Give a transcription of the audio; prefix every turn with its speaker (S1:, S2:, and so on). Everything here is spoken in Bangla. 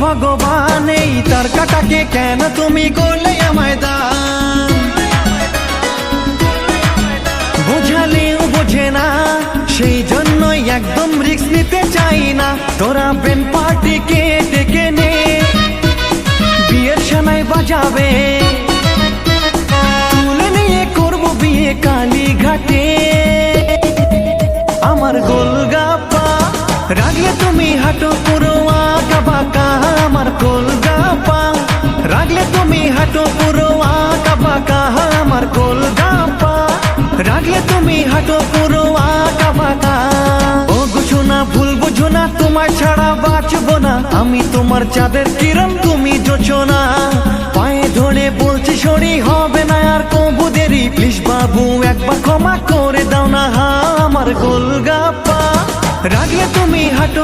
S1: ভগবান এই তার কাটাকে কেন তুমি করলে আমায় দান? বোঝালেও বোঝে না, সেই জন্যই একদম রিস্ক নিতে চাই না। তোরা বেন পার্টিকে ডেকে নে, বিয়ের সময় বাজাবে, তুলে নিয়ে করবো বিয়ে কালীঘাটে। আমার গোলগাপ্পা রাখলে তুমি হাঁটো পুরো আঁকা বাঁকা, আমার গোলগাপ্পা রাখলে তুমি হাঁটো পুরো আঁকা বাঁকা, আমার গোলগাপ্পা রাখলে তুমি হাঁটো পুরো আঁকা বাঁকা। ও বুঝো না, ভুল বুঝো না, তোমার ছাড়া বাঁচবো না আমি, তোমার চাঁদের কিরণ তুমি যোজনা। পায়ে ধরে বলছি সরি, হবে না আর কবু দেরি, প্লিজ বাবু একবার ক্ষমা করে দাও না। হা আমার গোলগাপ্পা রাখলে তুমি হাঁটো